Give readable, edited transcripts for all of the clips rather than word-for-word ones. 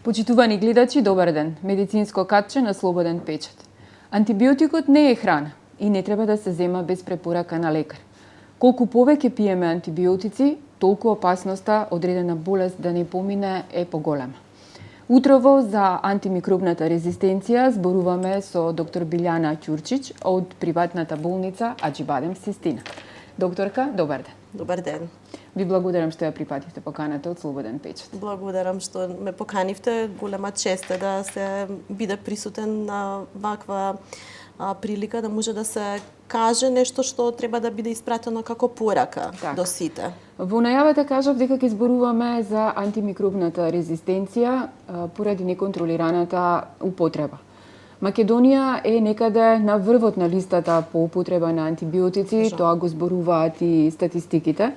Почитувани гледачи, добар ден. Медицинско катче на слободен печат. Антибиотикот не е храна и не треба да се зема без препорака на лекар. Колку повеќе пиеме антибиотици, толку опасноста одредена болест да не помине е поголема. Утрово за антимикробната резистенција зборуваме со доктор Билјана Ќурчич од приватната болница Аџибадем Систина. Докторка, добар ден. Добар ден. Ви благодарам што ја припативте поканата од Слободен печат. Благодарам што ме поканивте. Голема чест е да се биде присутен на ваква прилика, да може да се каже нешто што треба да биде испратено како порака до сите. Во најавата кажав дека ќе зборуваме за антимикробната резистенција поради неконтролираната употреба. Македонија е некаде на врвот на листата по употреба на антибиотици, тоа го зборуваат и статистиките.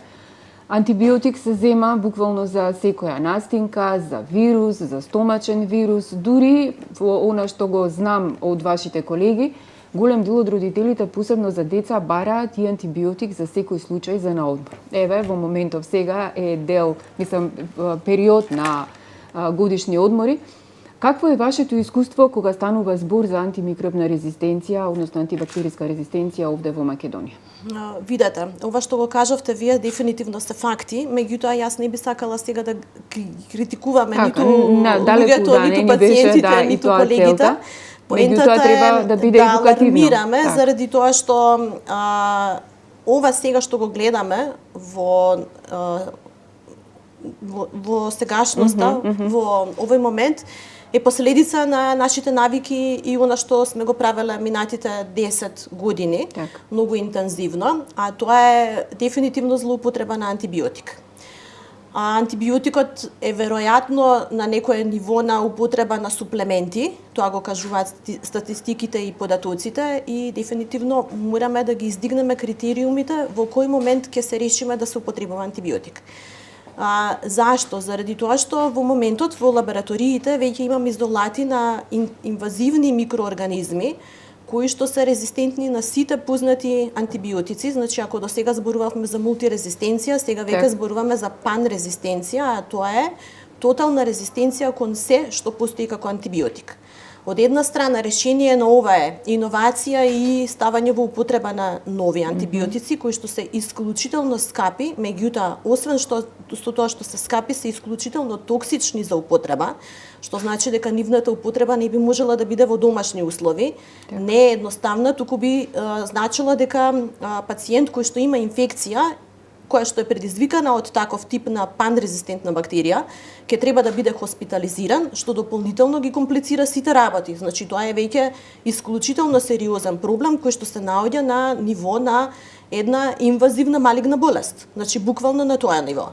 Антибиотик се зема буквално за секоја настинка, за вирус, за стомачен вирус, дури во она што го знам од вашите колеги, голем дел од родителите, посебно за деца, бараат и антибиотик за секој случај за наодмор. Еве, во моментов сега е период на годишни одмори. Какво е вашето искуство кога станува збор за антимикробна резистенција, односно антибактериска резистенција овде во Македонија? Видете, ова што го кажавте вие дефинитивно се факти, меѓутоа јас не би сакала сега да критикуваме ниту луѓето, ниту пациентите, ниту колегите. Поентата треба да биде едукативно. Да алармираме заради тоа што ова сега што го гледаме во сегашноста, во овој момент, е последица на нашите навики и она што сме го правеле минатите 10 години, многу интензивно, а тоа е дефинитивно злоупотреба на антибиотик. Антибиотикот е веројатно на некое ниво на употреба на суплементи, тоа го кажуваат статистиките и податоците, и дефинитивно мораме да ги издигнеме критериумите во кој момент ќе се решиме да се употребува антибиотик. Зашто? Заради тоа што во моментот во лабораториите веќе имаме изолати на инвазивни микроорганизми кои што се резистентни на сите познати антибиотици. Значи, ако до сега зборувавме за мултирезистенција, сега веќе зборуваме за панрезистенција, а тоа е тотална резистенција кон се што постои како антибиотик. Од една страна, решение на ова е иновација и ставање во употреба на нови антибиотици, кои што се исклучително скапи, меѓутоа, освен што тоа што се скапи, се исклучително токсични за употреба, што значи дека нивната употреба не би можела да биде во домашни услови. Не е едноставна, туку би значила дека пациент кој што има инфекција, која што е предизвикана од таков тип на панрезистентна бактерија, ќе треба да биде хоспитализиран, што дополнително ги комплицира сите работи. Значи, тоа е веќе исклучително сериозен проблем кој што се наоѓа на ниво на една инвазивна малигна болест. Значи, буквално на тоа ниво.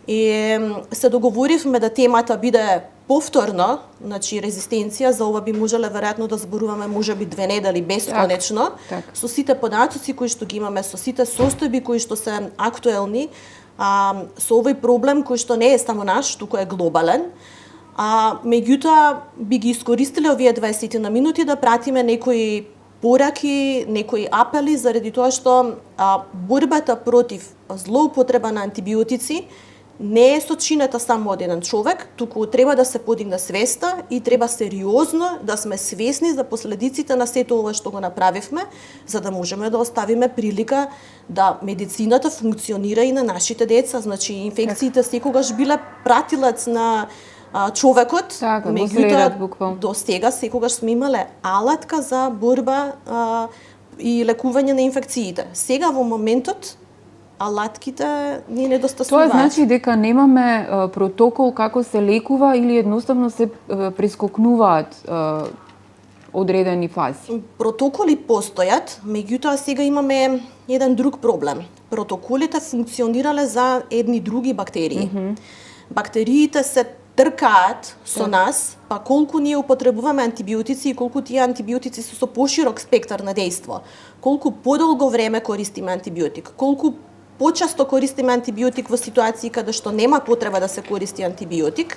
И се договоривме да темата биде повторно, значи резистенција, за ова би можеле веројатно да зборуваме можеби 2 недели бесконечно, со сите податоци кои што ги имаме, со сите состојби кои што се актуелни, со овој проблем кој што не е само наш, туку е глобален. Меѓутоа би ги искористиле овие 20 на минути да пратиме некои пораки, некои апели, заради тоа што борбата против злоупотреба на антибиотици не е сочината само од еден човек, туку треба да се подигне свеста и треба сериозно да сме свесни за последиците на сето ова што го направивме, за да можеме да оставиме прилика да медицината функционира и на нашите деца. Значи, инфекциите секогаш биле пратилец на човекот, меѓутоа до сега секогаш сме имале алатка за борба и лекување на инфекциите. Сега во моментот алатките не недостасуваат. Тоа значи дека немаме протокол како се лекува или едноставно се прескокнуваат одредени фази? Протоколи постојат, меѓутоа сега имаме еден друг проблем. Протоколите функционирале за едни други бактерии. Бактериите се тркаат со нас, па колку ние употребуваме антибиотици и колку тие антибиотици се со поширок спектар на дејство, колку подолго време користиме антибиотик, колку почесто користиме антибиотик во ситуации каде што нема потреба да се користи антибиотик,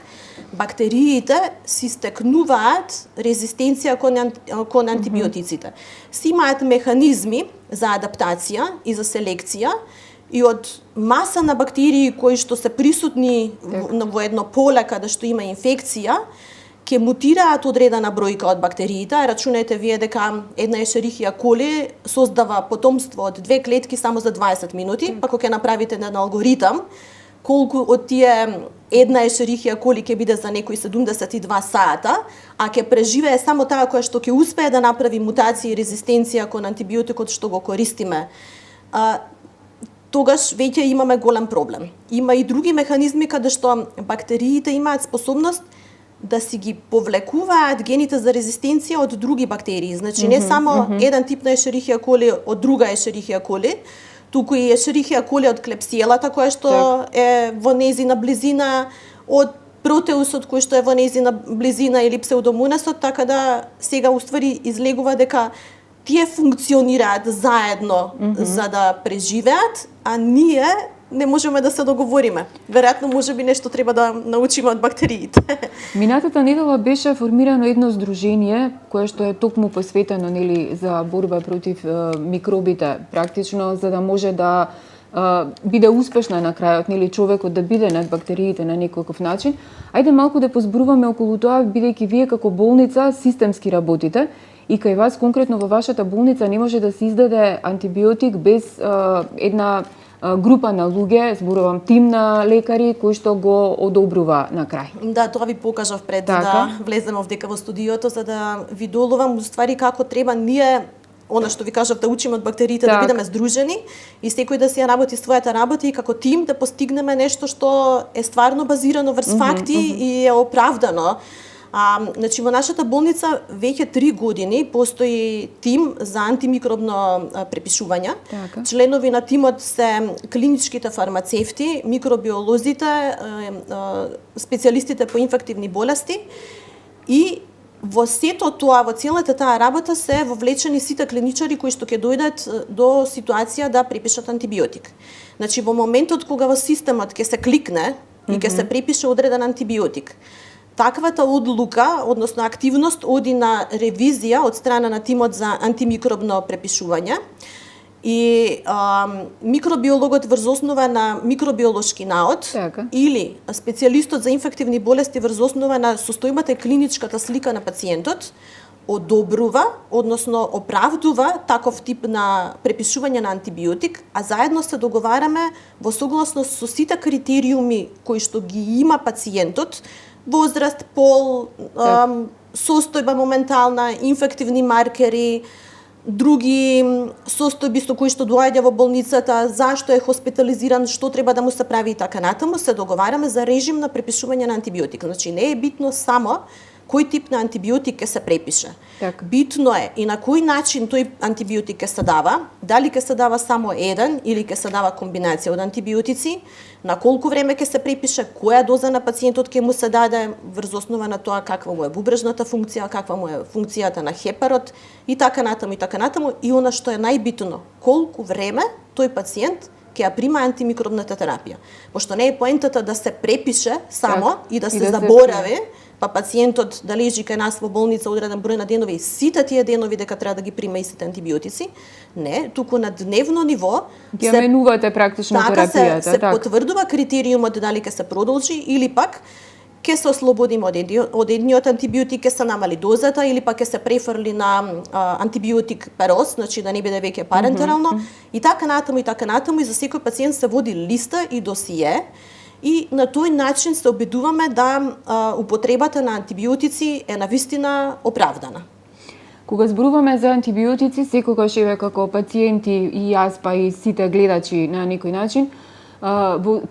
бактериите си стекнуваат резистенција кон антибиотиците. Си имаат механизми за адаптација и за селекција и од маса на бактерии кои што се присутни во едно поле каде што има инфекција, ќе мутираат одредена бројка од бактериите. Рачунајте вие дека една Escherichia coli создава потомство од 2 клетки само за 20 минути, па кога ќе направите еден алгоритам, колку од тие една Escherichia coli ќе биде за некои 72 сата, а ќе преживее само таа која што ќе успее да направи мутација и резистенција кон антибиотикот што го користиме, тогаш веќе имаме голем проблем. Има и други механизми каде што бактериите имаат способност да си ги повлекуваат гените за резистенција од други бактерии. Значи не само еден тип на Escherichia coli од друга Escherichia coli, туку и Escherichia coli од клепсиелата која што е во нејзина близина, од протеусот кој што е во нејзина близина или псевдомонасот, така да сега уствари излегува дека тие функционираат заедно за да преживеат, а ние не можеме да се договориме. Веројатно можеби нешто треба да научиме од бактериите. Минатата недела беше формирано едно здружение кое што е токму посветено нели за борба против микробите, практично за да може да биде успешна на крајот, нели човекот да биде над бактериите на некој начин. Ајде малку да позборуваме околу тоа, бидејќи вие како болница системски работите и кај вас конкретно во вашата болница не може да се издаде антибиотик без една група на луѓе, зборувам тим на лекари кои што го одобрува на крај. Да, тоа ви покажав пред да влеземе овдека во студиото за да ви доловам уствари како треба ние она што ви кажав да учиме од бактериите, да бидеме здружени и секој да си ја работи својата работа и како тим да постигнеме нешто што е стварно базирано врз факти и е оправдано. Значи во нашата болница веќе 3 години постои тим за антимикробно препишување. Членови на тимот се клиничките фармацевти, микробиолозите, специјалистите по инфективни болести и во сето тоа, во целата таа работа се вовлечени сите клиничари кои што ќе дојдат до ситуација да препишат антибиотик. Значи во моментот кога во системот ќе се кликне и ќе се препише одреден антибиотик, таквата одлука, односно активност, оди на ревизија од страна на тимот за антимикробно препишување и микробиологот врз основа на микробиолошки наод или специјалистот за инфективни болести врз основа на состојбата и клиничката слика на пациентот одобрува, односно оправдува таков тип на препишување на антибиотик, а заедно се договараме во согласност со сите критериуми кои што ги има пациентот, возраст, пол, состојба моментална, инфективни маркери, други состојби со кои што доаѓа во болницата, зашто е хоспитализиран, што треба да му се прави и така натаму, се договараме за режим на препишување на антибиотик. Значи не е битно само кој тип на антибиотик ќе се препише. Битно е и на кој начин тој антибиотик ќе се дава, дали ќе се дава само еден или ќе се дава комбинација од антибиотици, на колку време ќе се препише, која доза на пациентот ќе му се даде врз основа на тоа каква му е бубрежната функција, каква му е функцијата на хепарот и така натаму и она што е најбитно, колку време тој пациент ќе ја прима антимикробната терапија. Пошто не е поентата да се препише само и да се заборави, па пациентот да лежи кај нас во болница одреден број на денови и сите тие денови дека треба да ги прима и сите антибиотици. Не, туку на дневно ниво ги менувате практично терапијата. Се потврдува критериумот дали ќе се продолжи или пак ќе се ослободиме од едниот антибиотик, ќе се намали дозата или пак ќе се префрли на антибиотик перос, значи да не биде веќе парентерално и така натаму и за секој пациент се води листа и досие. И на тој начин се обидуваме да употребата на антибиотици е навистина оправдана. Кога зборуваме за антибиотици, секогаш еве како пациенти и јас па и сите гледачи на некој начин,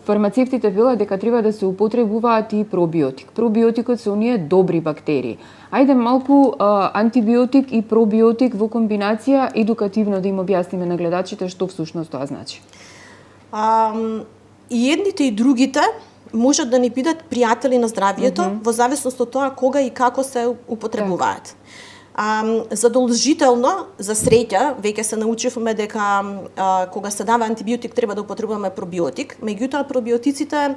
фармацевтите велат дека треба да се употребуваат и пробиотик. Пробиотикот се оние добри бактерии. Ајде малку антибиотик и пробиотик во комбинација едукативно да им објасниме на гледачите што всушност тоа значи. И едните и другите можат да ни бидат пријатели на здравието во зависност од тоа кога и како се употребуваат. Задолжително, за среќа, веќе се научивме дека кога се дава антибиотик треба да употребуваме пробиотик, меѓутоа пробиотиците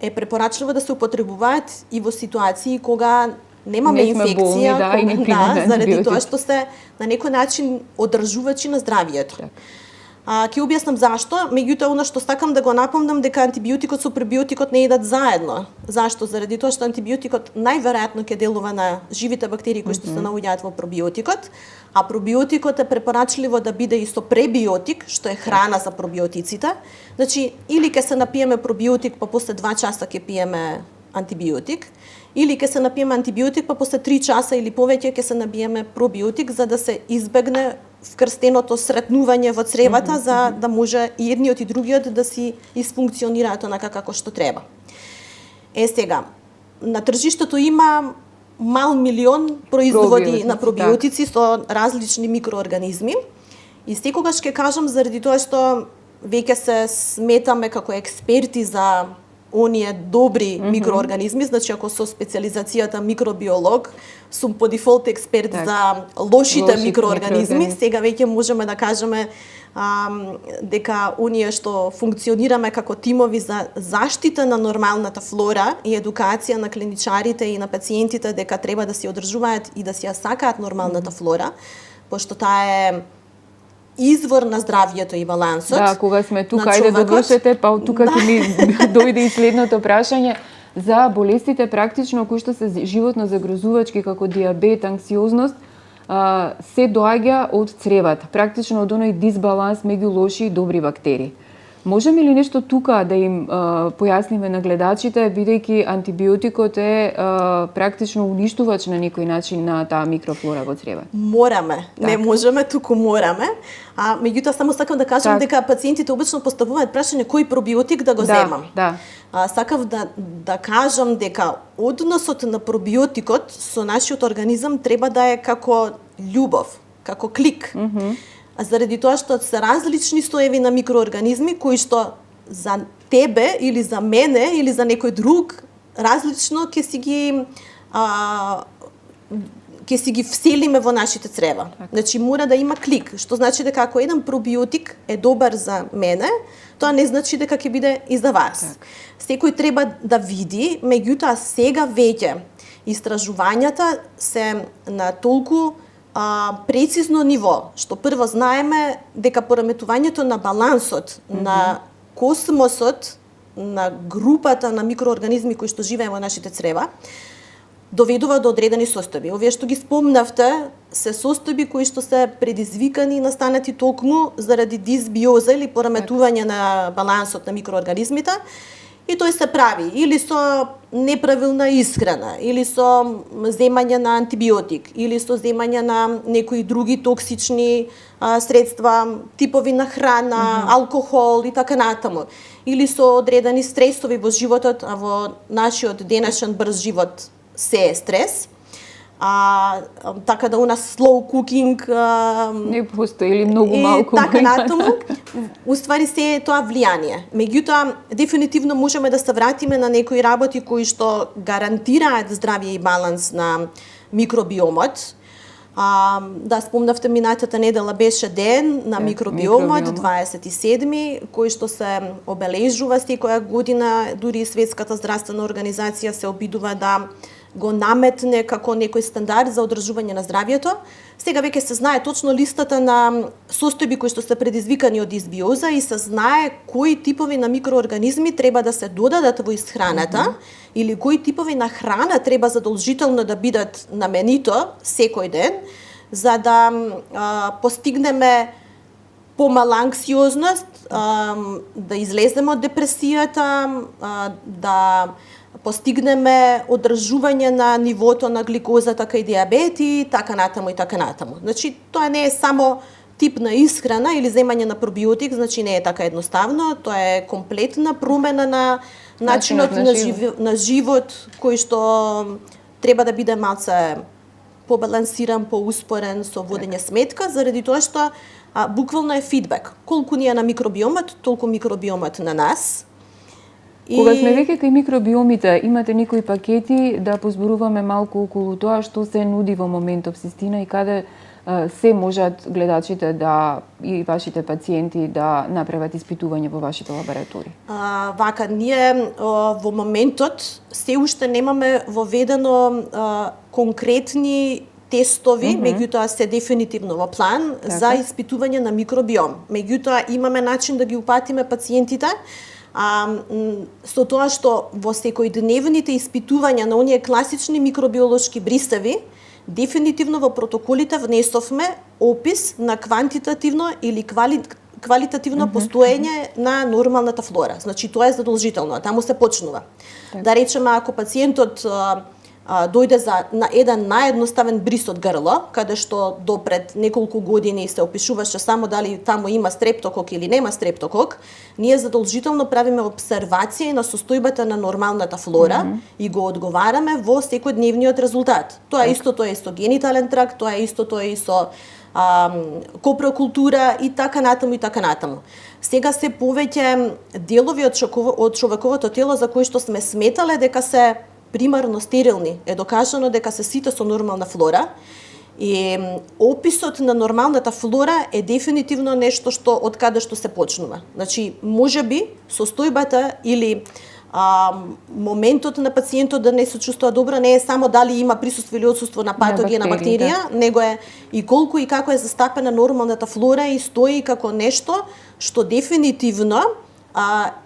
е препорачливо да се употребуваат и во ситуации кога немаме инфекција, болни, заради тоа што се на некој начин одржувачи на здравието. Ќе објаснам зашто, меѓутоа она што сакам да го напомнам дека антибиотикот со пребиотикот не идат заедно. Зашто? Заради тоа што антибиотикот најверојатно ќе делува на живите бактерии кои што се наоѓаат во пробиотикот, а пробиотикот е препорачливо да биде и со пребиотик, што е храна за пробиотиците. Значи, или ќе се напиеме пробиотик, па после 2 часа ќе пиеме антибиотик, или ќе се напиеме антибиотик, па после 3 часа или повеќе ќе се набиеме пробиотик, за да се избегне вкрстеното сретнување во цревата, за да може и едниот и другиот да си испункционираат онака како што треба. Сега, на тржиштето има мал милион производи на пробиотици со различни микроорганизми. И секогаш ќе кажам заради тоа што веќе се сметаме како експерти за оние добри микроорганизми, значи ако со специализацијата микробиолог сум по дефолт експерт за лошите микроорганизми, сега веќе можеме да кажеме дека оние што функционираме како тимови за заштита на нормалната флора и едукација на клиничарите и на пациентите дека треба да се одржуваат и да си ја сакаат нормалната флора, пошто таа е извор на здравјето и балансот. Да, кога сме тука, ајде да довршете, па од тука ќе ми дојде и следното прашање за болестите практично кои што се животно загрозувачки како диабет, анксиозност, се доаѓа од цревата, практично од оној дисбаланс меѓу лоши и добри бактерии. Можеме ли нешто тука да им појасниме на гледачите, бидејќи антибиотикот е практично уништувач на некој начин на таа микрофлора во цревата? Мораме, не можеме, туку мораме. Меѓутоа само сакам да кажам дека пациентите обично поставуваат прашање кој пробиотик да го земам. Сакав да кажам дека односот на пробиотикот со нашиот организам треба да е како љубов, како клик. Заради тоа што се различни соеви на микроорганизми кои што за тебе или за мене или за некој друг различно ќе си ги вселиме во нашите црева. Значи мора да има клик, што значи дека ако еден пробиотик е добар за мене, тоа не значи дека ќе биде и за вас. Секој треба да види, меѓутоа сега веќе истражувањата се на толку прецизно ниво, што прво знаеме дека пореметувањето на балансот на космосот, на групата на микроорганизми кои што живеат во нашите црева, доведува до одредени состојби. Овие што ги спомнавте се состојби кои што се предизвикани и настанати токму заради дисбиоза или пореметување на балансот на микроорганизмите. И тој се прави или со неправилна исхрана, или со земање на антибиотик, или со земање на некои други токсични средства, типови на храна, алкохол и така натаму. Или со одредени стресови во животот, а во нашиот денешен брз живот се е стрес. Така да у нас slow cooking не постои или многу малку така натаму, уствари се е тоа влијание. Меѓутоа, дефинитивно можеме да се вратиме на некои работи кои што гарантираат здравје и баланс на микробиомот. Да, спомнавте минатата недела беше ден на микробиомот, 27-ми, кој што се обележува секоја година, дури и Светската здравствена организација се обидува да го наметне како некој стандард за одржување на здравјето. Сега веќе се знае точно листата на состојби кои што се предизвикани од дисбиоза и се знае кои типови на микроорганизми треба да се додадат во исхраната или кои типови на храна треба задолжително да бидат наменито секој ден, за да постигнеме помала анксиозност, да излеземе од депресијата, да постигнеме одржување на нивото на гликозата кај диабет и така натаму и така натаму. Значи, тоа не е само тип на исхрана или земање на пробиотик, значи не е така едноставно, тоа е комплетна промена на начинот на живот кој што треба да биде малце побалансиран, поуспорен со водење сметка, заради тоа што буквално е фидбек. Колку ни е на микробиомот, толку микробиомот на нас. Кога сме веќе кај микробиомите, имате некои пакети да позборуваме малку околу тоа што се нуди во моментов систина и каде се можат гледачите да и вашите пациенти да направат испитување во вашите лаборатории? Вака, ние во моментот се уште немаме воведено конкретни тестови, меѓутоа се дефинитивно во план за испитување на микробиом. Меѓутоа имаме начин да ги упатиме пациентите со тоа што во секојдневните испитувања на оние класични микробиолошки брисави, дефинитивно во протоколите внесовме опис на квантитативно или квалитативно постоење на нормалната флора. Значи тоа е задолжително, а таму се почнува. Да речеме, ако пациентот дојде на еден наедноставен брис од грло, каде што допред неколку години се опишуваше само дали таму има стрептокок или нема стрептокок, ние задолжително правиме обсервација на состојбата на нормалната флора и го одговараме во секојдневниот резултат. Тоа истото е со генитален тракт, тоа истото е и со копрокултура и така натаму и така натаму. Сега се повеќе делови од човековото тело за кои што сме сметале дека се примарно стерилни, е докажано дека се сите со нормална флора и описот на нормалната флора е дефинитивно нешто што од каде што се почнува. Значи, можеби состојбата или моментот на пациентот да не се чувствува добро не е само дали има присуство или отсуство на патогена бактерија, него е и колку и како е застапена нормалната флора и стои како нешто што дефинитивно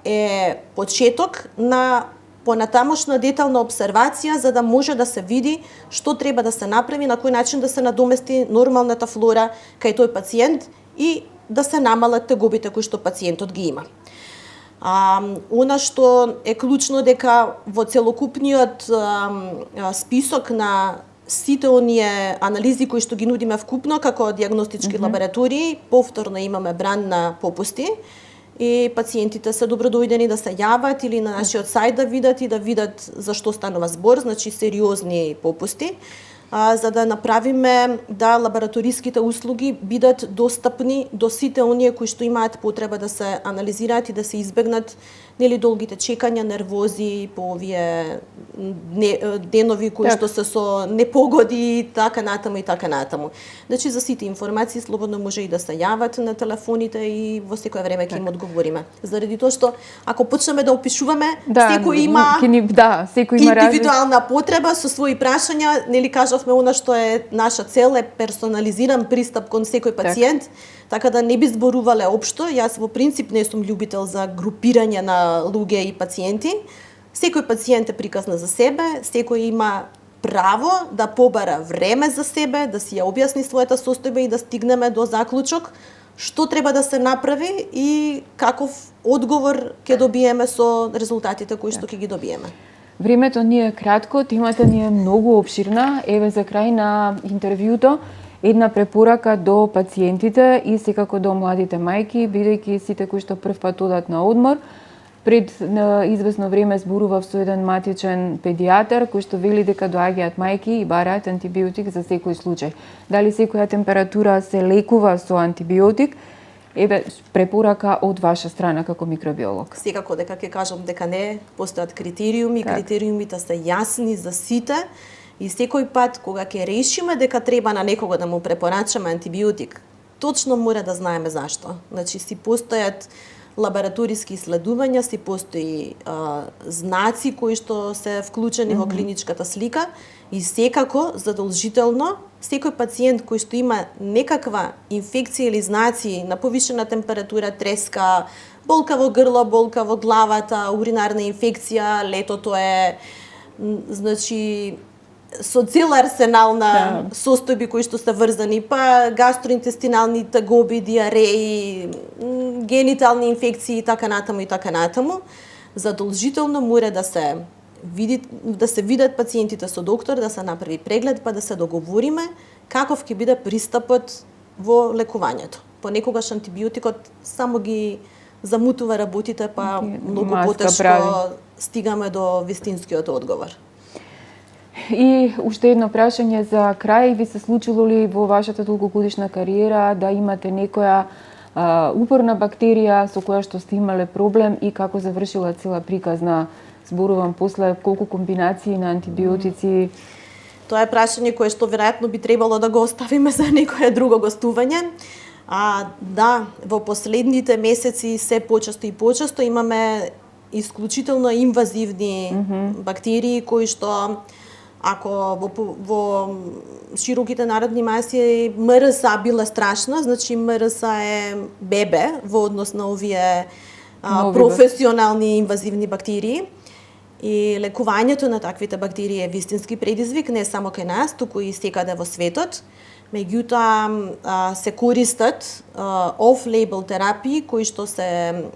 е почеток на понатамошна детална обсервација за да може да се види што треба да се направи, на кој начин да се надомести нормалната флора кај тој пациент и да се намалат тегобите кои што пациентот ги има. Она што е клучно дека во целокупниот список на сите оние анализи кои што ги нудиме вкупно како дијагностички лаборатории, повторно имаме бран на попусти и пациентите се добродојдени да се јават или на нашиот сајт да видат за што станува збор, значи сериозни попусти, за да направиме да лабораториските услуги бидат достапни до сите оние кои што имаат потреба да се анализираат и да се избегнат долгите чекања, нервози по овие денови кои што се со непогоди и така натаму и така натаму. Значи за сите информации слободно може и да се јават на телефоните и во секое време ќе им одговориме. Заради тоа што ако почнеме да опишуваме, секој има индивидуална потреба со своји прашања, нели кажавме она што е наша цел е персонализиран пристап кон секој пациент. Така да не би зборувале општо, јас во принцип не сум љубител за групирање на луѓе и пациенти. Секој пациент е приказна за себе, секој има право да побара време за себе, да си ја објасни својата состојба и да стигнеме до заклучок што треба да се направи и каков одговор ќе добиеме со резултатите кои што ќе ги добиеме. Времето ни е кратко, темата ни е многу обширна. Еве за крај на интервјуто една препорака до пациентите и секако до младите мајки, бидејќи сите кои што прв пат одат на одмор, пред извесно време зборував со еден матичен педијатар кој што вели дека доаѓаат мајки и бараат антибиотик за секој случај. Дали секоја температура се лекува со антибиотик? Еве препорака од ваша страна како микробиолог. Секако дека ќе кажам дека не постојат критериуми, критериумите се јасни за сите. И секој пат кога ќе решиме дека треба на некого да му препорачаме антибиотик, точно мора да знаеме зашто. Значи си постојат лабораториски исследувања, си постои знаци кои што се вклучени во клиничката слика и секако задолжително секој пациент кој што има некаква инфекција или знаци на повишена температура, треска, болка во грло, болка во главата, уринарна инфекција, летото е значи со цел арсенал на состојби кои што се врзани, па гастроинтестинални тегоби, диареи, генитални инфекции и така натаму, задолжително мора да се видат пациентите со доктор, да се направи преглед, па да се договориме каков ќе биде пристапот во лекувањето. Понекогаш антибиотикот само ги замутува работите, па многу потешко стигаме до вистинскиот одговор. И уште едно прашање за крај, ви се случило ли во вашата долгогодишна кариера да имате некоја упорна бактерија со која што сте имале проблем и како завршила цела приказна? Зборувам после колку комбинации на антибиотици. Тоа е прашање кое што веројатно би требало да го оставиме за некое друго гостување. Да, во последните месеци се почесто и почесто имаме исклучително инвазивни бактерии кои што Ако во широките народни маси МРСА била страшна, значи МРСА е бебе во однос на овие професионални инвазивни бактерии. И лекувањето на таквите бактерии е вистински предизвик, не само кај нас, туку и секаде во светот. Меѓутоа се користат off-label терапии кои што се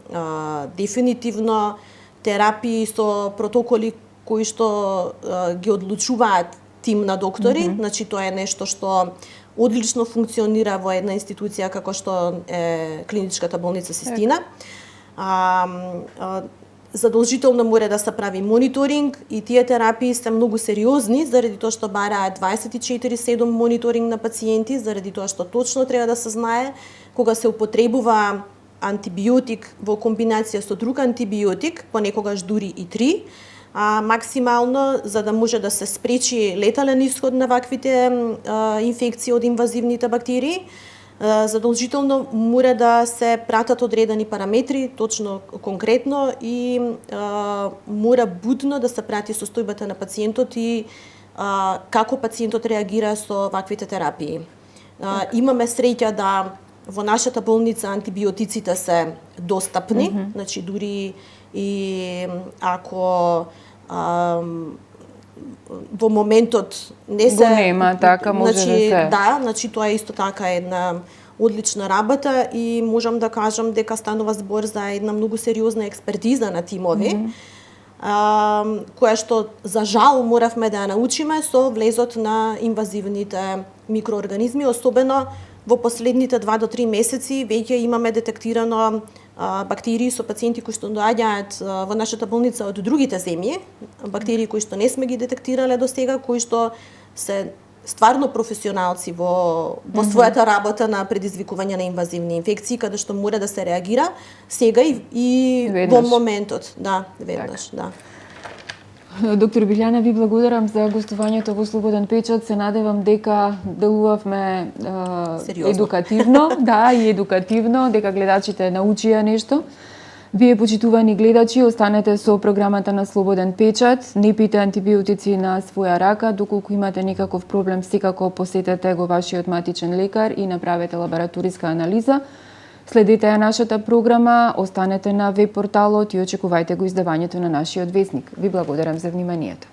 дефинитивно терапии со протоколи кои што ги одлучуваат тим на доктори, значи тоа е нешто што одлично функционира во една институција како што е клиничката болница Систина. Задолжително мора да се прави мониторинг и тие терапии се многу сериозни заради тоа што бараат 24/7 мониторинг на пациенти, заради тоа што точно треба да се знае кога се употребува антибиотик во комбинација со друг антибиотик, понекогаш дури и 3, максимално за да може да се спречи летален исход на ваквите инфекции од инвазивните бактерии. Задолжително мора да се пратат одредени параметри, точно конкретно, и мора будно да се прати состојбата на пациентот и како пациентот реагира со ваквите терапии. Имаме среќа да во нашата болница антибиотиците се достапни, значи дури и ако во моментот не се го нема, така може да се. Да, значи тоа е исто така една одлична работа и можам да кажам дека станува збор за една многу сериозна експертиза на тимови, која што за жал моравме да ја научиме со влезот на инвазивните микроорганизми, особено во последните 2 до 3 месеци веќе имаме детектирано бактерии со пациенти кои што доаѓаат во нашата болница од другите земји, бактерии кои што не сме ги детектирале до сега, кои што се стварно професионалци во својата работа на предизвикување на инвазивни инфекции, каде што мора да се реагира сега и во моментот. Да, веднаш, да. Доктор Билјана, ви благодарам за гостувањето во Слободен печат. Се надевам дека делувавме едукативно, да, и едукативно, дека гледачите научија нешто. Вие, почитувани гледачи, останете со програмата на Слободен печат. Не пите антибиотици на своја рака. Доколку имате некаков проблем, секако посетете го вашиот матичен лекар и направете лабораториска анализа. Следете ја нашата програма, останете на веб порталот и очекувајте го издавањето на нашиот весник. Ви благодарам за вниманието.